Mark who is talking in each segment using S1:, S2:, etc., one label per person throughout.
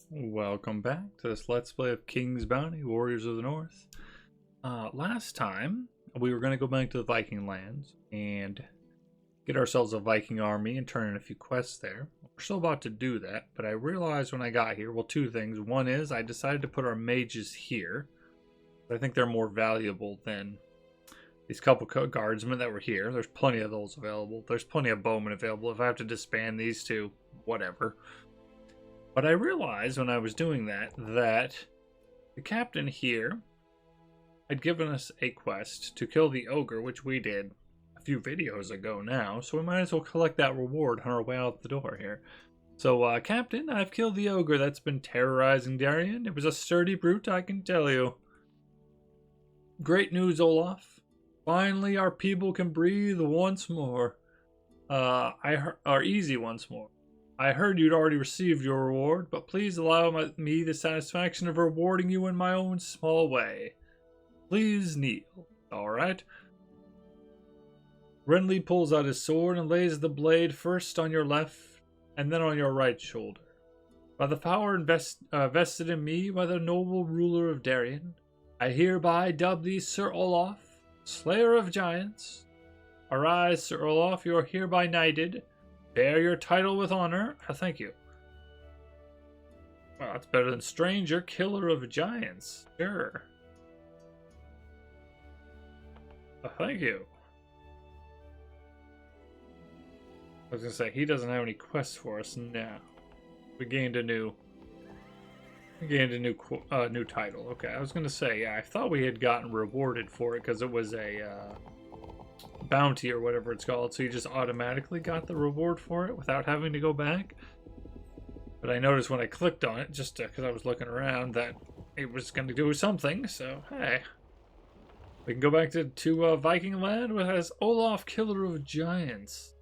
S1: Welcome back to this Let's Play of King's Bounty, Warriors of the North. Last time, we were going to go back to the Viking lands and get ourselves a Viking army and turn in a few quests there. We're still about to do that, but I realized when I got here, well, two things. One is I decided to put our mages here. I think they're more valuable than these couple guardsmen that were here. There's plenty of those available. There's plenty of bowmen available. If I have to disband these two, whatever. But I realized when I was doing that the captain here had given us a quest to kill the ogre, which we did a few videos ago now, so we might as well collect that reward on our way out the door here. So, Captain, I've killed the ogre that's been terrorizing Darien. It was a sturdy brute, I can tell you. Great news, Olaf. Finally, our people can breathe once more. Are easy once more. I heard you'd already received your reward, but please allow me the satisfaction of rewarding you in my own small way. Please kneel, alright? Renly pulls out his sword and lays the blade first on your left and then on your right shoulder. By the power vested in me by the noble ruler of Darien, I hereby dub thee Sir Olaf, Slayer of Giants. Arise, Sir Olaf, you are hereby knighted. Bear your title with honor. Thank you. Well, that's better than Stranger, Killer of Giants. Sure. Thank you. I was going to say, he doesn't have any quests for us now. We gained a new title. Okay, I was going to say, yeah, I thought we had gotten rewarded for it because it was a bounty or whatever it's called, so you just automatically got the reward for it without having to go back. But I noticed when I clicked on it, just because I was looking around, that it was going to do something, so hey. We can go back to Viking land with as Olaf, Killer of Giants.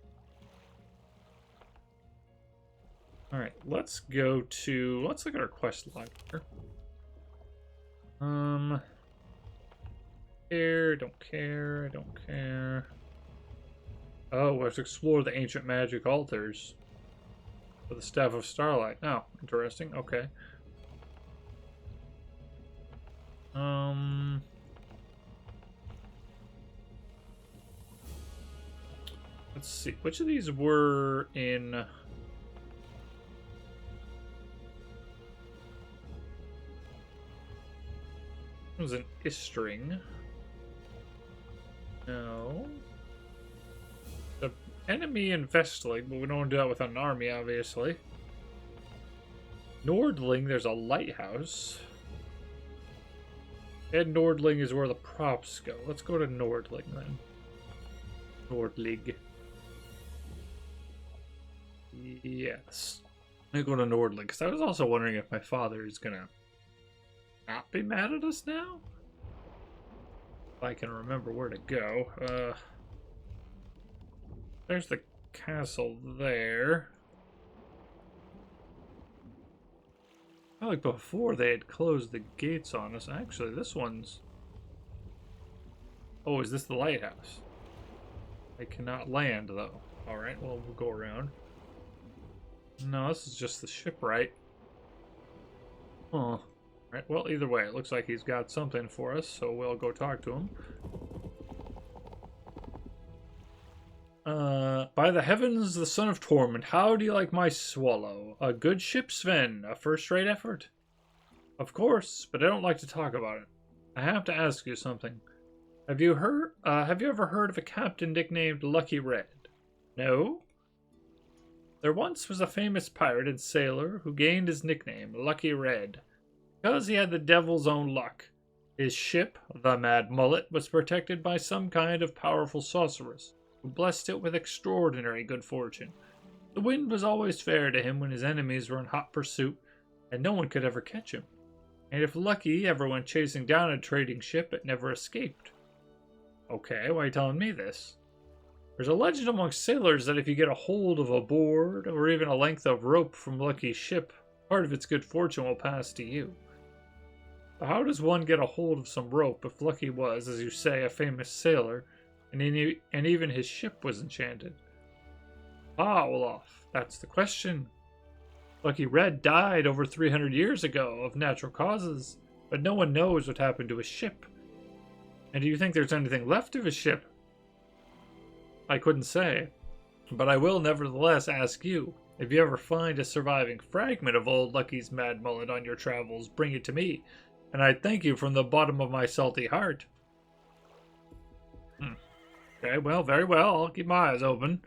S1: Alright, let's look at our quest log here. Don't care. Oh, let's explore the ancient magic altars for the Staff of Starlight. Oh, interesting. Okay. Let's see. Which of these were in... It was an Istring. No. The enemy in Vestling, but we don't want to do that with an army, obviously. Nordling, there's a lighthouse. And Nordling is where the props go. Let's go to Nordling then. Nordlig. Yes. I'm gonna go to Nordling, because I was also wondering if my father is gonna not be mad at us now? If I can remember where to go. There's the castle there. I feel like before they had closed the gates on us. Actually, this one's... Oh, is this the lighthouse? I cannot land, though. Alright, well, we'll go around. No, this is just the shipwright. Oh. Right, well, either way, it looks like he's got something for us, so we'll go talk to him. By the heavens, the son of Torment, how do you like my swallow? A good ship, Sven, a first-rate effort. Of course, but I don't like to talk about it. I have to ask you something. Have you ever heard of a captain nicknamed Lucky Red? No? There once was a famous pirate and sailor who gained his nickname, Lucky Red, because he had the devil's own luck. His ship, the Mad Mullet, was protected by some kind of powerful sorceress, who blessed it with extraordinary good fortune. The wind was always fair to him when his enemies were in hot pursuit, and no one could ever catch him. And if Lucky ever went chasing down a trading ship, it never escaped. Okay, why are you telling me this? There's a legend amongst sailors that if you get a hold of a board, or even a length of rope from Lucky's ship, part of its good fortune will pass to you. How does one get a hold of some rope if Lucky was, as you say, a famous sailor, and even his ship was enchanted? Ah, Olaf, that's the question. Lucky Red died over 300 years ago of natural causes, but no one knows what happened to his ship. And do you think there's anything left of his ship? I couldn't say, but I will nevertheless ask you. If you ever find a surviving fragment of old Lucky's mad mullet on your travels, bring it to me, and I thank you from the bottom of my salty heart. Okay, well, very well. I'll keep my eyes open.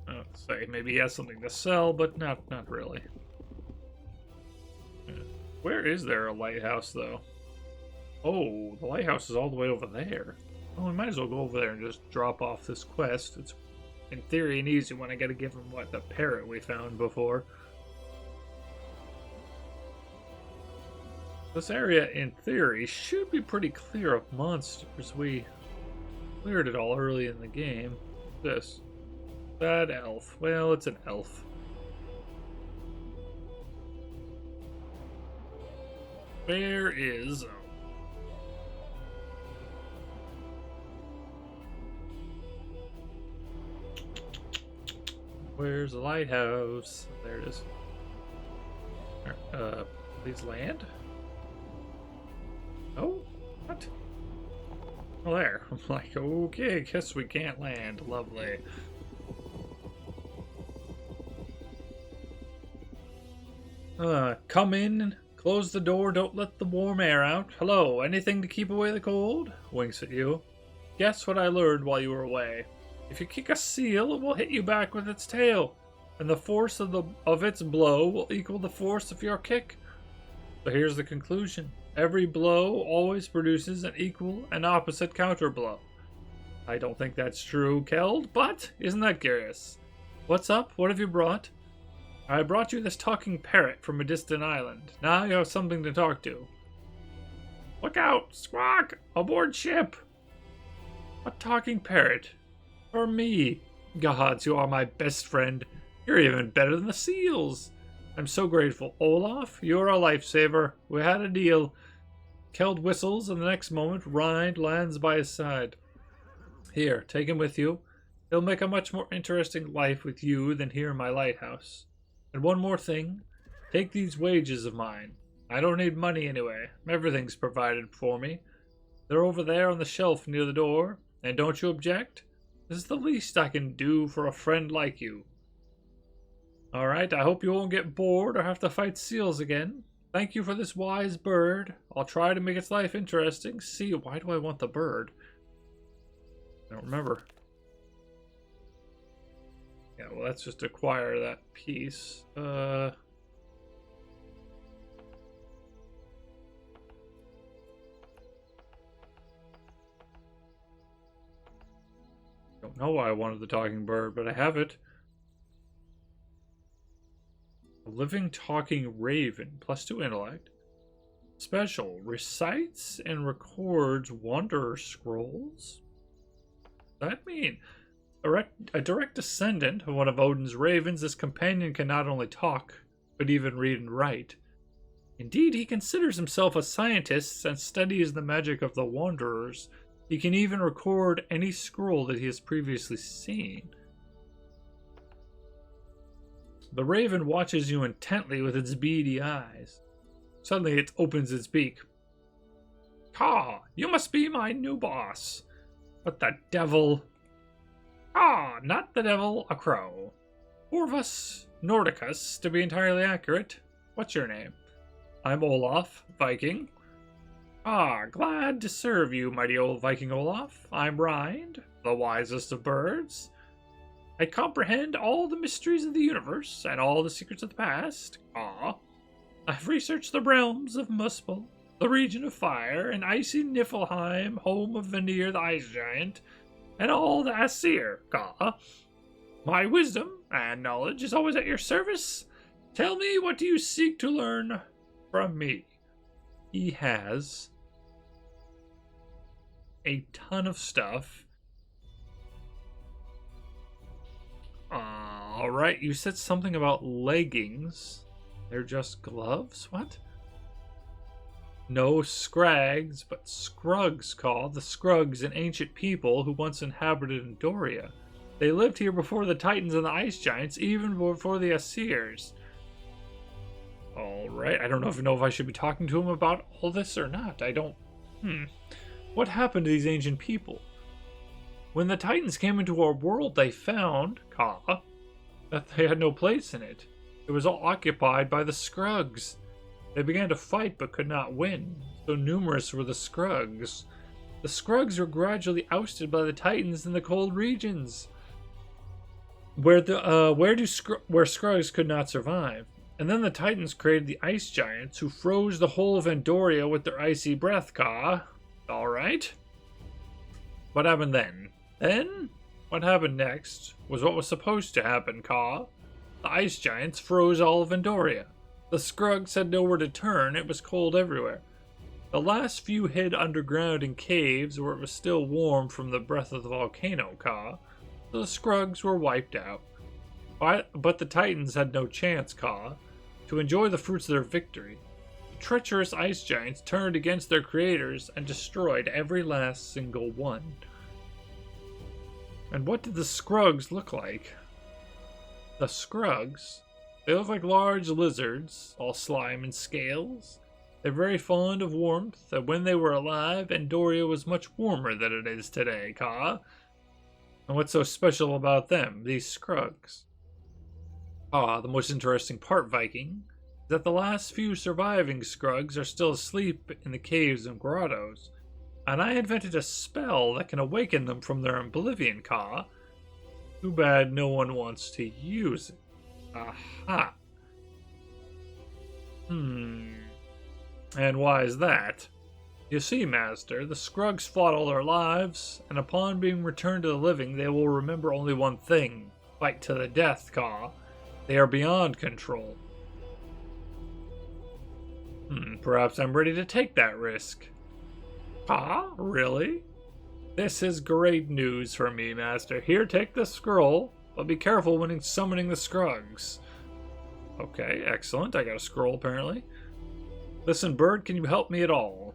S1: Let's say maybe he has something to sell, but not really. Where is there a lighthouse, though? Oh, the lighthouse is all the way over there. Well, we might as well go over there and just drop off this quest. It's, in theory, an easy one. I gotta give him, what, the parrot we found before. This area, in theory, should be pretty clear of monsters. We cleared it all early in the game. This. Bad elf. Well, it's an elf. Where is... Where's the lighthouse? There it is. Please land? Oh, what? Oh, there. I'm like, okay, guess we can't land. Lovely. Come in, close the door, don't let the warm air out. Hello, anything to keep away the cold? Winks at you. Guess what I learned while you were away. If you kick a seal, it will hit you back with its tail, and the force of its blow will equal the force of your kick. So here's the conclusion. Every blow always produces an equal and opposite counter blow. I don't think that's true, Keld, but isn't that curious? What's up? What have you brought? I brought you this talking parrot from a distant island. Now you have something to talk to. Look out! Squawk! Aboard ship! A talking parrot. For me. Gods, you are my best friend. You're even better than the seals. I'm so grateful. Olaf, you're a lifesaver. We had a deal. Keld whistles, and the next moment, Rind lands by his side. Here, take him with you. He'll make a much more interesting life with you than here in my lighthouse. And one more thing. Take these wages of mine. I don't need money anyway. Everything's provided for me. They're over there on the shelf near the door. And don't you object? This is the least I can do for a friend like you. Alright, I hope you won't get bored or have to fight seals again. Thank you for this wise bird. I'll try to make its life interesting. See, why do I want the bird? I don't remember. Yeah, well, let's just acquire that piece. Don't know why I wanted the talking bird, but I have it. A living talking raven, +2 intellect. Special, recites and records Wanderer scrolls? What does that mean? A direct descendant of one of Odin's ravens, this companion can not only talk, but even read and write. Indeed, he considers himself a scientist and studies the magic of the Wanderers. He can even record any scroll that he has previously seen. The raven watches you intently with its beady eyes. Suddenly it opens its beak. Caw, you must be my new boss. What the devil? Ah, not the devil, a crow. Corvus Nordicus, to be entirely accurate. What's your name? I'm Olaf, Viking. Ah, glad to serve you, mighty old Viking Olaf. I'm Rind, the wisest of birds. I comprehend all the mysteries of the universe and all the secrets of the past. Ah, I've researched the realms of Muspel, the region of fire, and icy Niflheim, home of Vanir the ice giant, and all the Aesir. Ah, my wisdom and knowledge is always at your service. Tell me, what do you seek to learn from me? He has a ton of stuff. Alright, you said something about leggings. They're just gloves? What? No Scrags, but Scrugs called. The Scrugs, an ancient people who once inhabited Andoria. They lived here before the Titans and the Ice Giants, even before the Aesir's. Alright, I don't know if I should be talking to him about all this or not. I don't... What happened to these ancient people? When the Titans came into our world, they found, that they had no place in it. It was all occupied by the Scrugs. They began to fight but could not win. So numerous were the Scrugs. The Scrugs were gradually ousted by the Titans in the cold regions, where Scrugs could not survive. And then the Titans created the Ice Giants, who froze the whole of Andoria with their icy breath, Alright. What happened then? Then, what happened next was what was supposed to happen, The Ice Giants froze all of Andoria. The Scrugs had nowhere to turn, it was cold everywhere. The last few hid underground in caves where it was still warm from the breath of the volcano, So the Scrugs were wiped out. But the Titans had no chance, to enjoy the fruits of their victory. The treacherous Ice Giants turned against their creators and destroyed every last single one. And what did the Scrugs look like? The Scrugs? They look like large lizards, all slime and scales. They're very fond of warmth, and when they were alive, Andoria was much warmer than it is today, And what's so special about them, these Scrugs? The most interesting part, Viking, is that the last few surviving Scrugs are still asleep in the caves and grottos. And I invented a spell that can awaken them from their oblivion, Too bad no one wants to use it. Aha. And why is that? You see, Master, the Scrugs fought all their lives, and upon being returned to the living, they will remember only one thing. Fight to the death, They are beyond control. Perhaps I'm ready to take that risk. Really? This is great news for me, Master. Here, take the scroll, but be careful when summoning the Scrugs. Okay, excellent. I got a scroll, apparently. Listen, Bird, can you help me at all?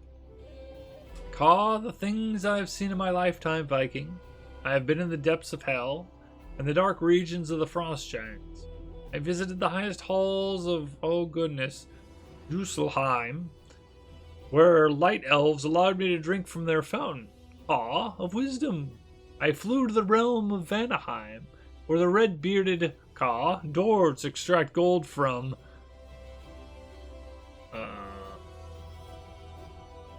S1: The things I've seen in my lifetime, Viking. I have been in the depths of hell, and the dark regions of the Frost Giants. I visited the highest halls of, Jusselheim, where light elves allowed me to drink from their fountain, of wisdom. I flew to the realm of Vanaheim, where the red-bearded, dwarves extract gold from.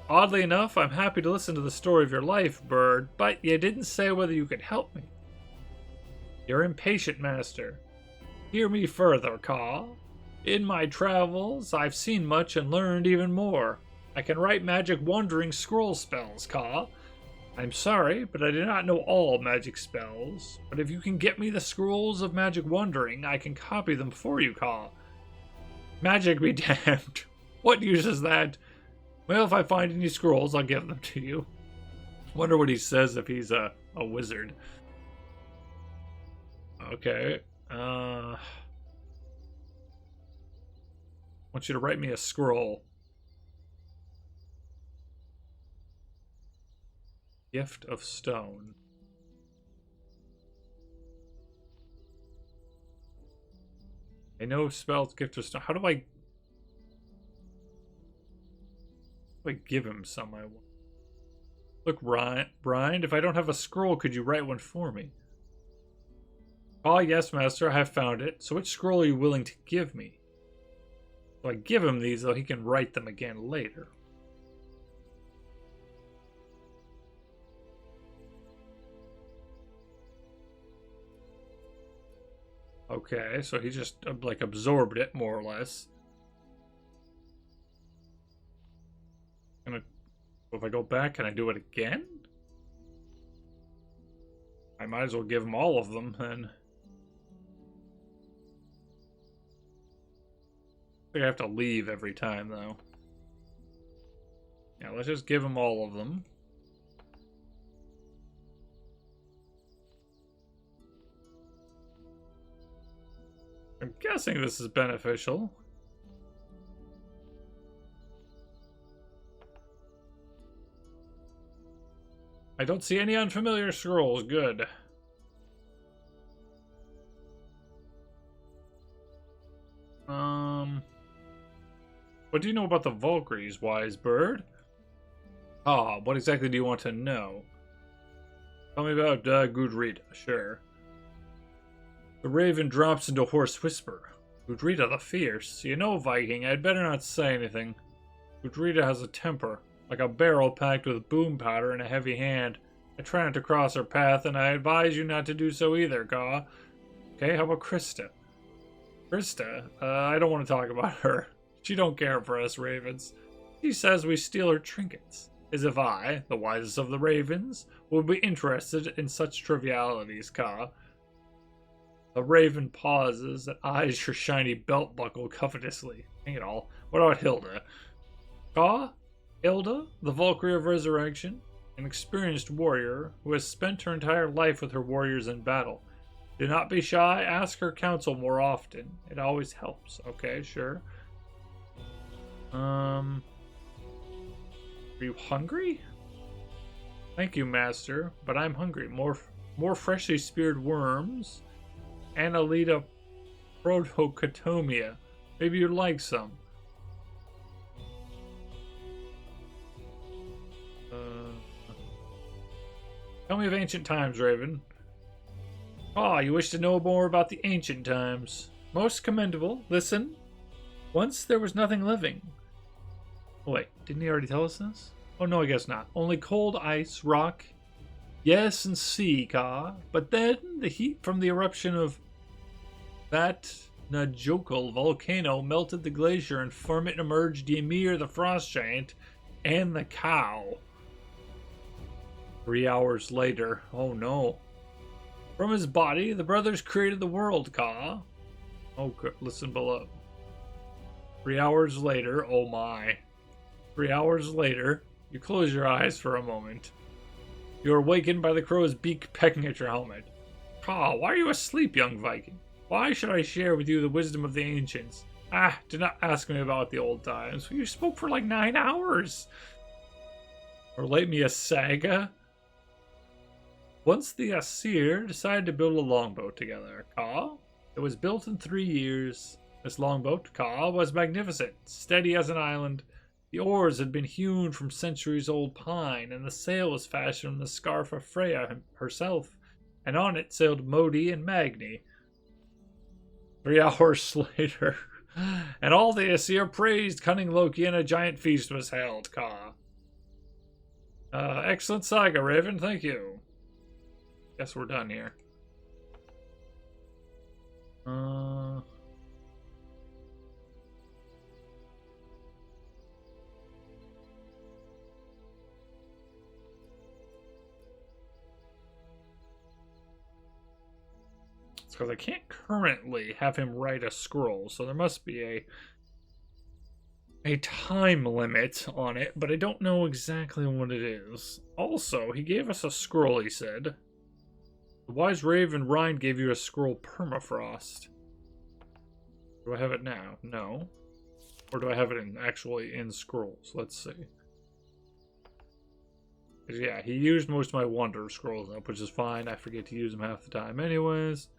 S1: Oddly enough, I'm happy to listen to the story of your life, Bird, but you didn't say whether you could help me. You're impatient, Master. Hear me further, In my travels, I've seen much and learned even more. I can write magic wandering scroll spells, I'm sorry, but I do not know all magic spells. But if you can get me the scrolls of magic wandering, I can copy them for you, Magic be damned. What use is that? Well, if I find any scrolls, I'll give them to you. Wonder what he says if he's a wizard. Okay. I want you to write me a scroll. Gift of Stone. I know spells Gift of Stone. How do I give him some? I want. Look, Rind, if I don't have a scroll, could you write one for me? Yes, Master, I have found it. So which scroll are you willing to give me? So I give him these, though he can write them again later. Okay, so he just, absorbed it, more or less. If I go back, can I do it again? I might as well give him all of them, then. I think I have to leave every time, though. Yeah, let's just give him all of them. I'm guessing this is beneficial. I don't see any unfamiliar scrolls. Good. What do you know about the Valkyries, wise bird? Ah, what exactly do you want to know? Tell me about Gudrita, sure. The raven drops into hoarse whisper. Gudrita the fierce. You know, Viking, I'd better not say anything. Gudrita has a temper, like a barrel packed with boom powder and a heavy hand. I try not to cross her path, and I advise you not to do so either, Gaw. Okay, how about Krista? Krista? I don't want to talk about her. She don't care for us ravens. She says we steal her trinkets. As if I, the wisest of the ravens, would be interested in such trivialities, Ka. The raven pauses and eyes her shiny belt buckle covetously. Hang it all. What about Hilda? Ka? Hilda, the Valkyrie of Resurrection, an experienced warrior who has spent her entire life with her warriors in battle. Do not be shy. Ask her counsel more often. It always helps. Okay, sure. Are you hungry? Thank you, master, but I'm hungry. More freshly speared worms. Annalita protocotomia. Maybe you'd like some. Tell me of ancient times, Raven. Ah, you wish to know more about the ancient times. Most commendable. Listen. Once there was nothing living. Oh, wait, didn't he already tell us this? Oh, no, I guess not. Only cold ice, rock, yes, and sea, Ka. But then the heat from the eruption of that Najokal volcano melted the glacier, and from it emerged Ymir the frost giant and the cow. 3 hours later, oh no. From his body, the brothers created the world, Ka. Oh, listen below. 3 hours later, oh my. 3 hours later, you close your eyes for a moment. You are awakened by the crow's beak pecking at your helmet. Ka, why are you asleep, young Viking? Why should I share with you the wisdom of the ancients? Ah, do not ask me about the old times. You spoke for like 9 hours. Relate me a saga? Once the Asir decided to build a longboat together, Ka. It was built in 3 years. This longboat, Ka, was magnificent, steady as an island. The oars had been hewn from centuries-old pine, and the sail was fashioned from the scarf of Freya herself, and on it sailed Modi and Magni. 3 hours later, and all the Asir praised cunning Loki, and a giant feast was held, Ka. Excellent saga, Raven, thank you. Guess we're done here. It's because I can't currently have him write a scroll, so there must be a time limit on it, but I don't know exactly what it is. Also, he gave us a scroll, he said. The wise raven Rind gave you a scroll permafrost. Do I have it now? No. Or do I have it actually in scrolls? Let's see. Yeah, he used most of my wonder scrolls up, which is fine. I forget to use them half the time anyways.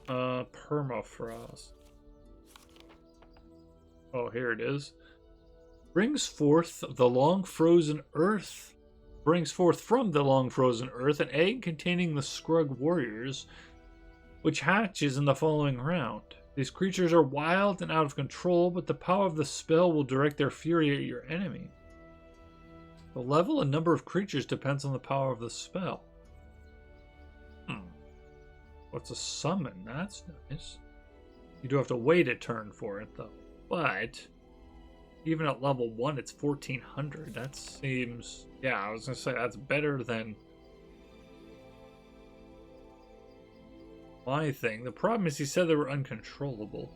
S1: Permafrost. Oh, here it is. Brings forth from the long frozen earth an egg containing the Scrug warriors, which hatches in the following round. These creatures are wild and out of control, but the power of the spell will direct their fury at your enemy. The level and number of creatures depends on the power of the spell. What's a summon? That's nice. You do have to wait a turn for it, though. But even at level 1, it's 1400. That seems... Yeah, I was going to say, that's better than my thing. The problem is he said they were uncontrollable.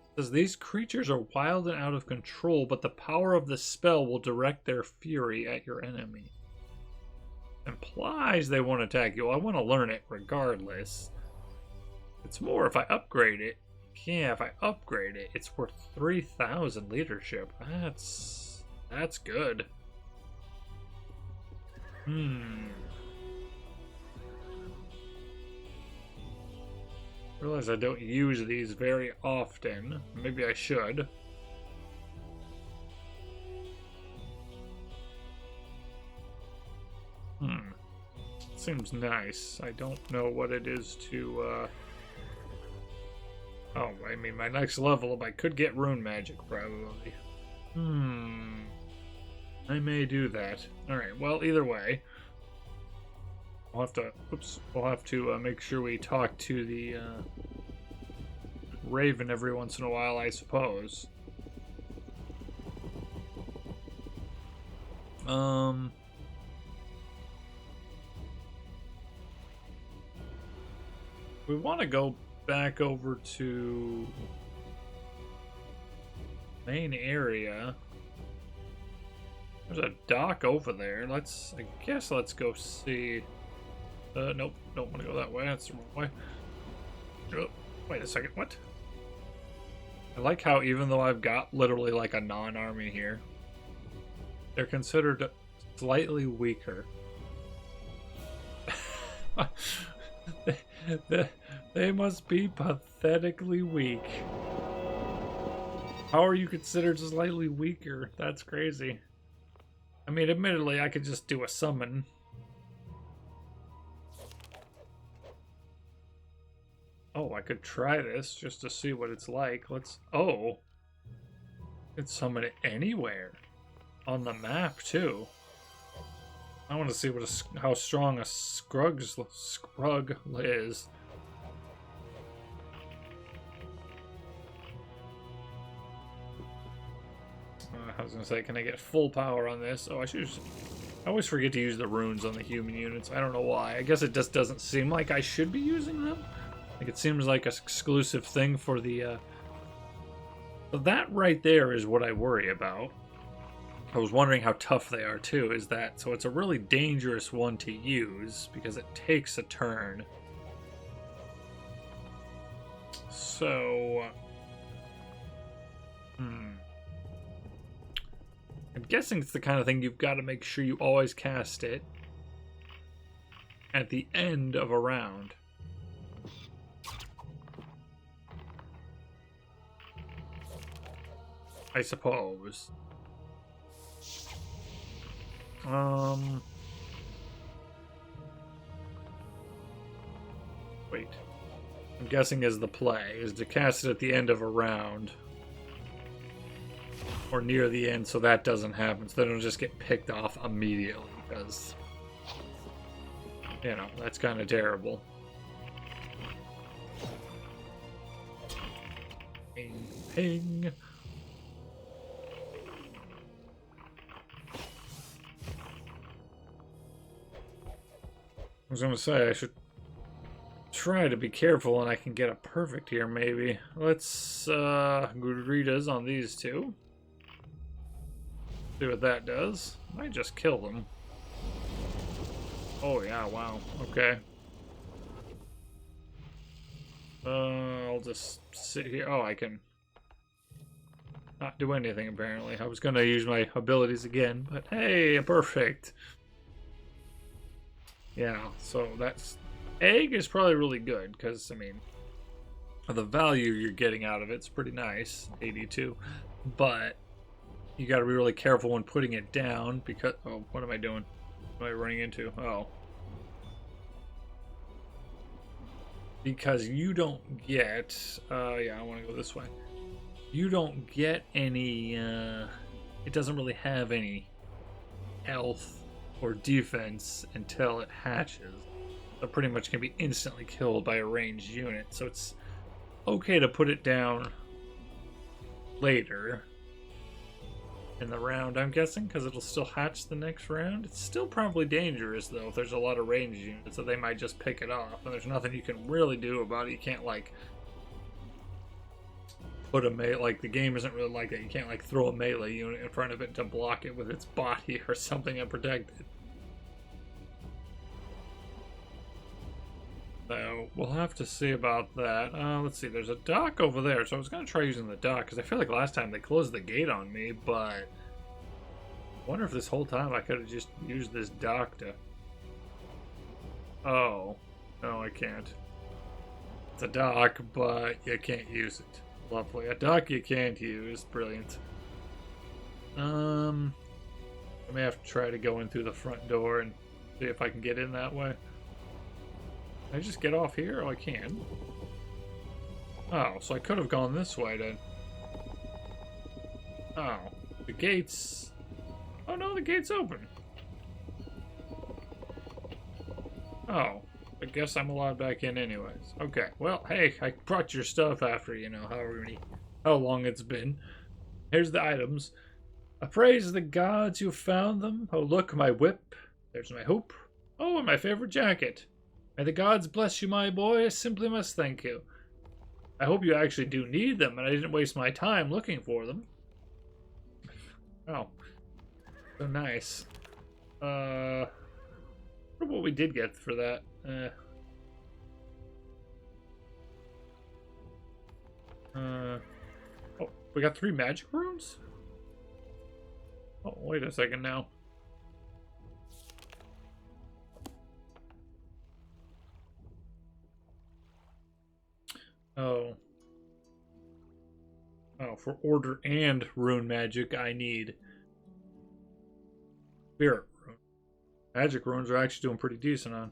S1: It says these creatures are wild and out of control, but the power of the spell will direct their fury at your enemy. Implies they won't attack you. I want to learn it regardless. It's more if I upgrade it. Yeah, if I upgrade it, it's worth 3,000 leadership. That's good. Realize I don't use these very often. Maybe I should. Seems nice. I don't know what it is to, Oh, I mean, my next level, I could get rune magic, probably. I may do that. Alright, well, either way. We'll have to, we'll have to make sure we talk to the, Raven every once in a while, I suppose. We want to go back over to main area. There's a dock over there. I guess let's go see. Nope, don't want to go that way. That's the wrong way. Oh, wait a second, what? I like how even though I've got literally like a non-army here, they're considered slightly weaker. They must be pathetically weak. How are you considered slightly weaker? That's crazy. I mean, admittedly, I could just do a summon. Oh, I could try this just to see what it's like. Oh. I could summon it anywhere. On the map, too. I want to see how strong a Scrug is. I was gonna say, can I get full power on this? Oh, I always forget to use the runes on the human units. I don't know why. I guess it just doesn't seem like I should be using them. Like, it seems like an exclusive thing for the, that right there is what I worry about. I was wondering how tough they are, too, so it's a really dangerous one to use, because it takes a turn. So... I'm guessing it's the kind of thing you've got to make sure you always cast it at the end of a round. I suppose. Wait. I'm guessing is the play, is to cast it at the end of a round. Or near the end, so that doesn't happen. So they don't just get picked off immediately, because, you know, that's kind of terrible. Ping, ping. I was gonna say, I should try to be careful and I can get a perfect here, maybe. Let's, Guritas on these two. See what that does. Might just kill them. Oh yeah, wow. Okay. I'll just sit here. Oh, I can not do anything apparently. I was gonna use my abilities again, but hey, perfect. Yeah, so that's... Egg is probably really good, because, I mean, the value you're getting out of it's pretty nice, 82, but you got to be really careful when putting it down, because... Oh, what am I doing? What am I running into? Oh. Because you don't get... yeah, I want to go this way. You don't get any... it doesn't really have any health or defense until it hatches. So pretty much can be instantly killed by a ranged unit. So it's okay to put it down later in the round, I'm guessing, because it'll still hatch the next round. It's still probably dangerous, though, if there's a lot of ranged units, so they might just pick it off, and there's nothing you can really do about it. You can't, like, put a melee, like, the game isn't really like that. You can't, like, throw a melee unit in front of it to block it with its body or something and protect it. So we'll have to see about that. Let's see, there's a dock over there, so I was going to try using the dock, because I feel like last time they closed the gate on me, but I wonder if this whole time I could have just used this dock to... Oh, no, I can't. It's a dock, but you can't use it. Lovely. A dock you can't use. Brilliant. I may have to try to go in through the front door and see if I can get in that way. Can I just get off here? Oh, I can. Oh, so I could have gone this way then. Oh, the gate's... Oh no, the gate's open. Oh, I guess I'm allowed back in anyways. Okay, well, hey, I brought your stuff after, you know, how long it's been. Here's the items. I praise the gods you found them. Oh, look, my whip. There's my hoop. Oh, and my favorite jacket. May the gods bless you, my boy. I simply must thank you. I hope you actually do need them, and I didn't waste my time looking for them. Oh, so nice. What we did get for that? Oh, we got 3 magic runes? Oh, wait a second now. Oh. Oh, for order and rune magic, I need spirit rune. Magic runes are actually doing pretty decent on.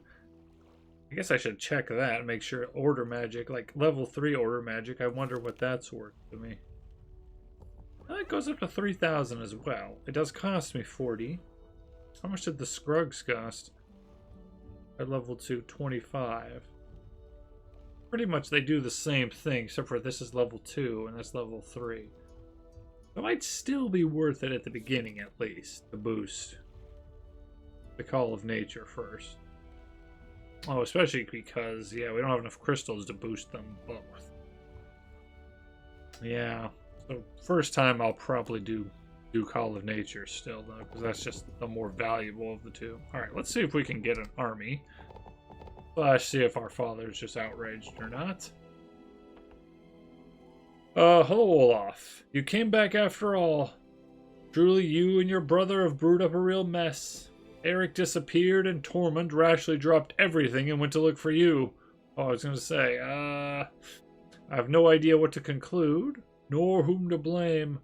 S1: I guess I should check that and make sure order magic, like level 3 order magic, I wonder what that's worth to me. It goes up to 3,000 as well. It does cost me 40. How much did the Scrugs cost? At level 2, 25. Pretty much they do the same thing, except for this is level 2 and that's level 3. It might still be worth it at the beginning, at least, to boost the Call of Nature first. Oh, especially because, yeah, we don't have enough crystals to boost them both. Yeah, so first time I'll probably do Call of Nature still, though, because that's just the more valuable of the two. Alright, let's see if we can get an army. Slash, see if our father's just outraged or not. Hello, Olaf. You came back after all. Truly, you and your brother have brewed up a real mess. Eric disappeared and Tormund rashly dropped everything and went to look for you. Oh, I was going to say, I have no idea what to conclude, nor whom to blame.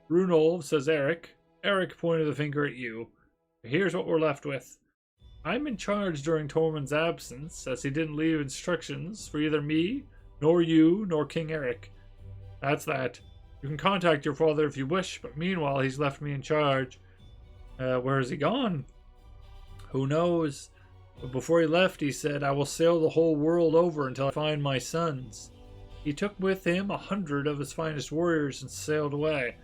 S1: Runolf, says Eric. Eric pointed the finger at you. Here's what we're left with. I'm in charge during Tormund's absence, as he didn't leave instructions for either me, nor you, nor King Eric. That's that. You can contact your father if you wish, but meanwhile he's left me in charge. Where has he gone? Who knows? But before he left, he said, I will sail the whole world over until I find my sons. He took with him 100 of his finest warriors and sailed away.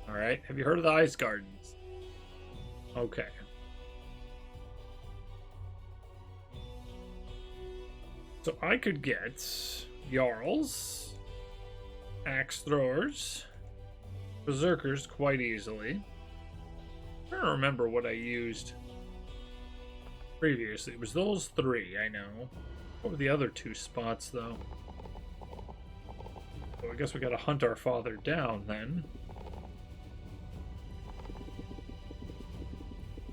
S1: Alright, have you heard of the Ice Gardens? Okay. So I could get Jarls, Axe Throwers, Berserkers quite easily. I don't remember what I used previously. It was those 3, I know. What were the other 2 spots, though? So I guess we gotta hunt our father down, then.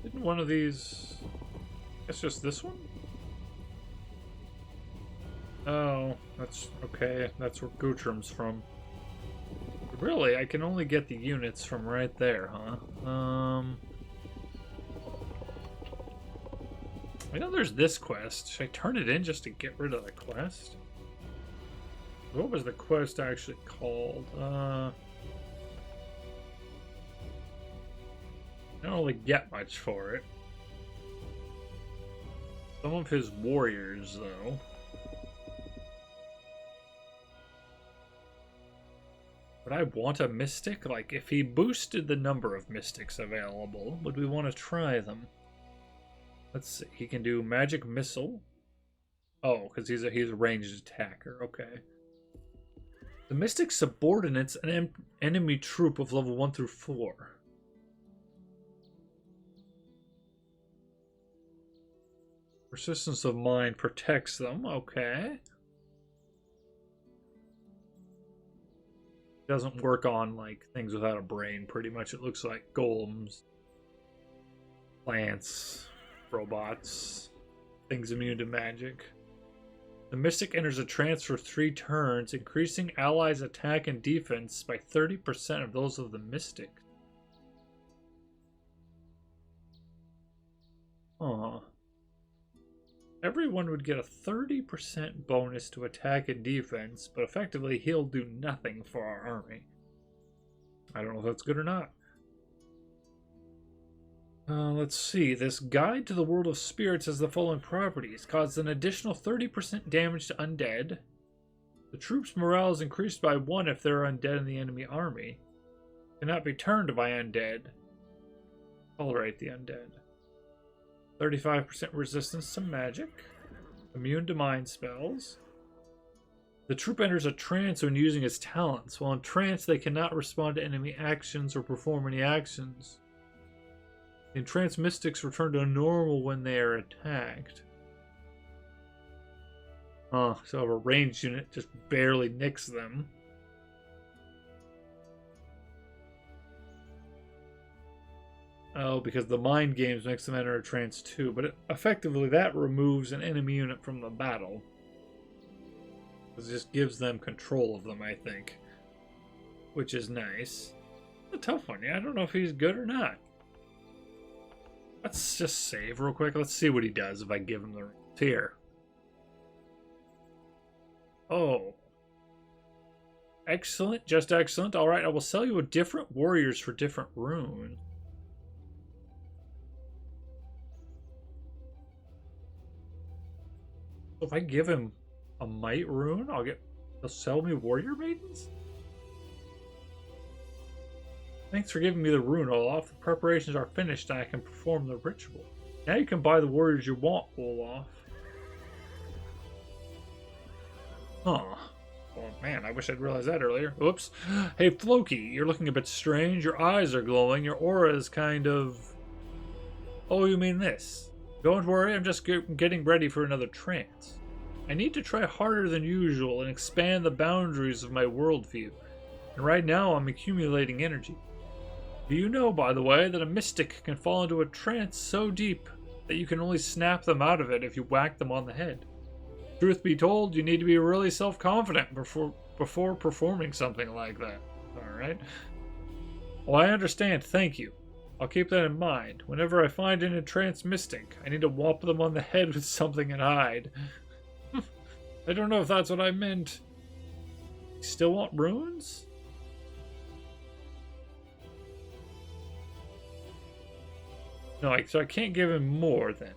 S1: Didn't one of these... I guess just this one? Oh, that's okay. That's where Gutram's from. Really, I can only get the units from right there, huh? I know there's this quest. Should I turn it in just to get rid of the quest? What was the quest actually called? I don't really get much for it. Some of his warriors, though. Would I want a mystic? Like, if he boosted the number of mystics available, would we want to try them? Let's see. He can do magic missile. Oh, because he's a ranged attacker. Okay. The mystic subordinates an enemy troop of level 1 through 4. Persistence of mind protects them. Okay. Doesn't work on like things without a brain. Pretty much, it looks like golems, plants, robots, things immune to magic. The Mystic enters a trance for 3 turns, increasing allies' attack and defense by 30% of those of the Mystic. Huh. Everyone would get a 30% bonus to attack and defense, but effectively he'll do nothing for our army. I don't know if that's good or not. Let's see. This Guide to the World of Spirits has the following properties. Causes an additional 30% damage to undead. The troops' morale is increased by 1 if there are undead in the enemy army. Cannot be turned by undead. Tolerate the undead. 35% resistance to magic. Immune to mind spells. The troop enters a trance when using its talents. While in trance, they cannot respond to enemy actions or perform any actions. The entranced mystics return to normal when they are attacked. So if a ranged unit just barely nicks them. Oh, because the mind games makes them enter a trance too, but effectively that removes an enemy unit from the battle. It just gives them control of them, I think. Which is nice. It's a tough one, yeah. I don't know if he's good or not. Let's just save real quick. Let's see what he does if I give him the tier. Oh. Excellent, just excellent. Alright, I will sell you a different warriors for different runes. If I give him a might rune, he'll sell me warrior maidens? Thanks for giving me the rune, Olaf. The preparations are finished and I can perform the ritual. Now you can buy the warriors you want, Olaf. Huh. Oh man, I wish I'd realized that earlier. Oops. Hey Floki, you're looking a bit strange. Your eyes are glowing. Your aura is kind of... Oh, you mean this? Don't worry, I'm just getting ready for another trance. I need to try harder than usual and expand the boundaries of my worldview. And right now I'm accumulating energy. Do you know, by the way, that a mystic can fall into a trance so deep that you can only snap them out of it if you whack them on the head? Truth be told, you need to be really self-confident before performing something like that. Alright? Well, I understand, thank you. I'll keep that in mind. Whenever I find an entranced mystic, I need to whop them on the head with something and hide. I don't know if that's what I meant. You still want runes? No, so I can't give him more then.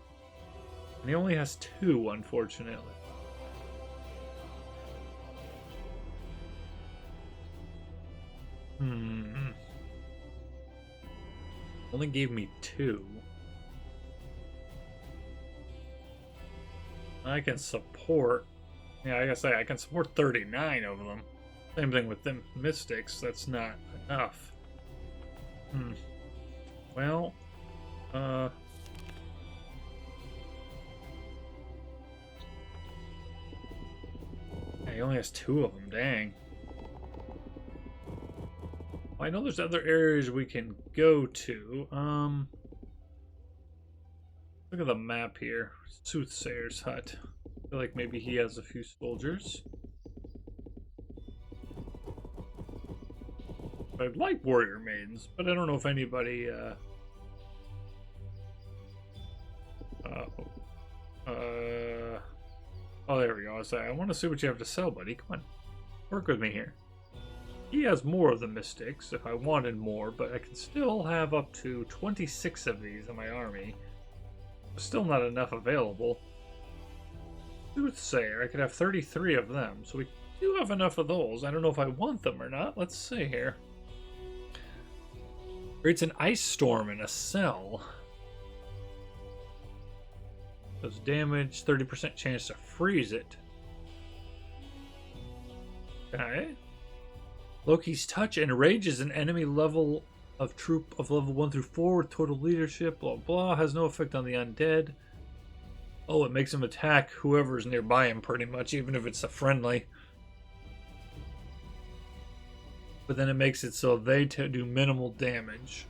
S1: And he only has 2, unfortunately. Only gave me 2. I can support... Yeah, I gotta say, I can support 39 of them. Same thing with them mystics. That's not enough. Well... he only has 2 of them, dang. I know there's other areas we can go to. Look at the map here. Soothsayer's hut. I feel like maybe he has a few soldiers. I'd like warrior maidens, but I don't know if anybody, oh, there we go. I want to see what you have to sell, buddy. Come on. Work with me here. He has more of the mystics if I wanted more, but I can still have up to 26 of these in my army. There's still not enough available. Soothsayer, I could have 33 of them, so we do have enough of those. I don't know if I want them or not. Let's see here. Creates an ice storm in a cell. Does damage, 30% chance to freeze it. Okay. Loki's touch enrages an enemy level of troop of level 1 through 4 with total leadership, blah blah, has no effect on the undead. Oh, it makes him attack whoever's nearby him pretty much, even if it's a friendly. But then it makes it so they do minimal damage.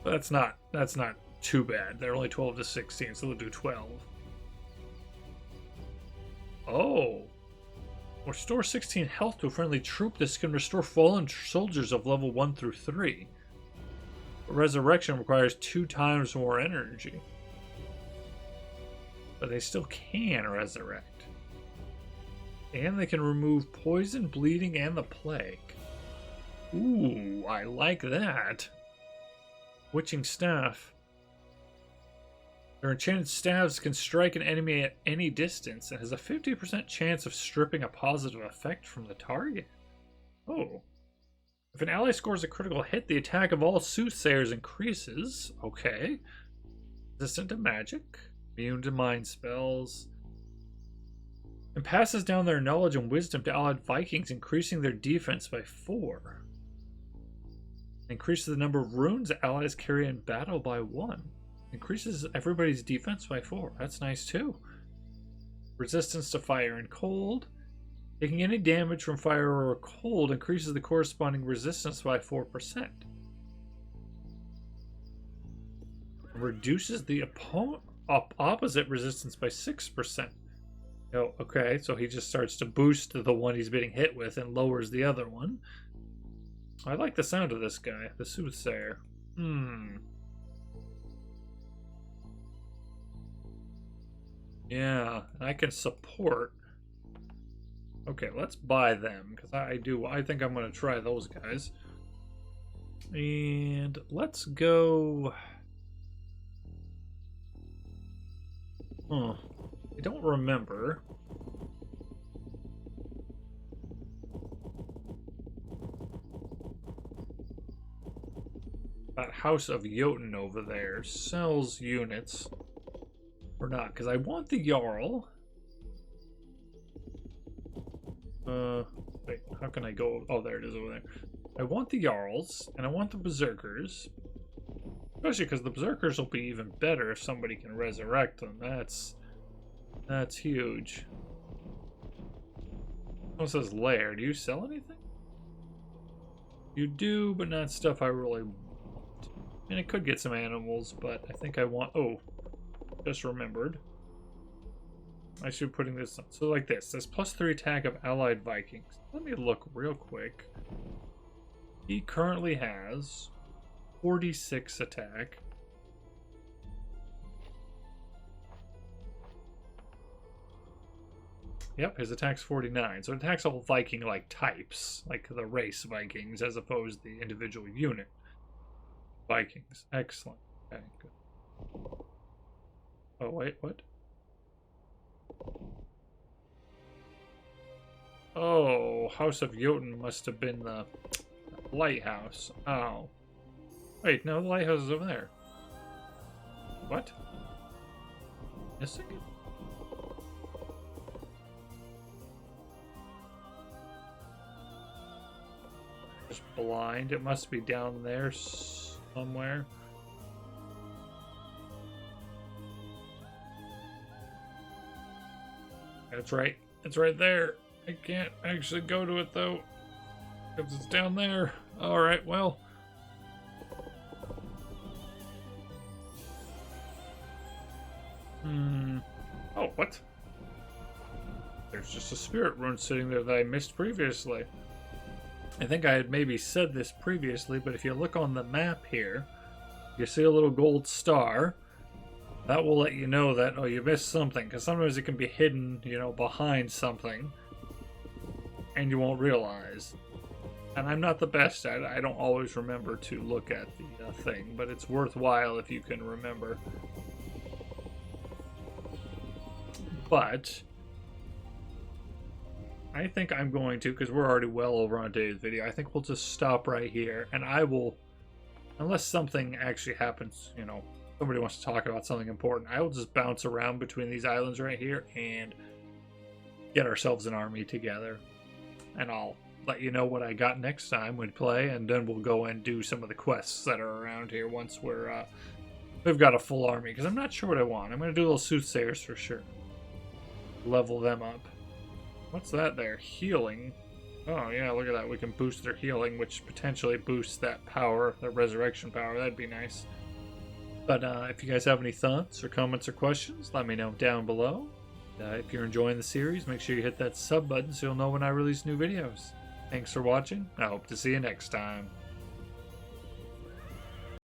S1: But that's not too bad. They're only 12 to 16, so they'll do 12. Oh. Restore 16 health to a friendly troop. This can restore fallen soldiers of level 1 through 3. Resurrection requires 2 times more energy. But they still can resurrect. And they can remove poison, bleeding, and the plague. Ooh, I like that. Witching Staff. Their enchanted staves can strike an enemy at any distance and has a 50% chance of stripping a positive effect from the target. Oh. If an ally scores a critical hit, the attack of all soothsayers increases. Okay. Resistant to magic. Immune to mind spells. And passes down their knowledge and wisdom to allied Vikings, increasing their defense by 4. Increases the number of runes allies carry in battle by 1. Increases everybody's defense by 4. That's nice too. Resistance to fire and cold. Taking any damage from fire or cold increases the corresponding resistance by 4%. Reduces the opposite resistance by 6%. Oh, okay, so he just starts to boost the one he's being hit with and lowers the other one. I like the sound of this guy, the Soothsayer. Yeah, I can support. Okay, let's buy them, because I think I'm going to try those guys. And let's go... I don't remember. That House of Jotun over there sells units. Or not, because I want the Jarl. Wait, how can I go? Oh, there it is over there. I want the Jarls, and I want the Berserkers. Especially because the Berserkers will be even better if somebody can resurrect them. That's huge. It says lair. Do you sell anything? You do, but not stuff I really want. And it could get some animals, but I think I want... Oh, just remembered. I should be putting this on. So like this. This +3 attack of allied Vikings. Let me look real quick. He currently has 46 attack. Yep, his attack's 49. So it attacks all Viking-like types, like the race Vikings, as opposed to the individual unit Vikings. Excellent. Okay, good. Oh, wait, what? Oh, House of Jotun must have been the lighthouse. Oh. Wait, no, the lighthouse is over there. What? Missing it? Just blind. It must be down there somewhere. That's right. It's right there. I can't actually go to it though, because it's down there. All right, well. Oh, what? There's just a spirit rune sitting there that I missed previously. I think I had maybe said this previously, but if you look on the map here, you see a little gold star. That will let you know that, oh, you missed something, because sometimes it can be hidden, you know, behind something, and you won't realize. And I'm not the best at it. I don't always remember to look at the thing, but it's worthwhile if you can remember. But I think I'm going to, because we're already well over on today's video, I think we'll just stop right here, and I will, unless something actually happens, you know, somebody wants to talk about something important, I will just bounce around between these islands right here and get ourselves an army together. And I'll let you know what I got next time we play, and then we'll go and do some of the quests that are around here once we're we've got a full army, because I'm not sure what I want. I'm going to do little soothsayers for sure. Level them up. What's that there? Healing. Oh, yeah, look at that. We can boost their healing, which potentially boosts that power, that resurrection power. That'd be nice. But if you guys have any thoughts or comments or questions, let me know down below. If you're enjoying the series, make sure you hit that sub button so you'll know when I release new videos. Thanks for watching. I hope to see you next time.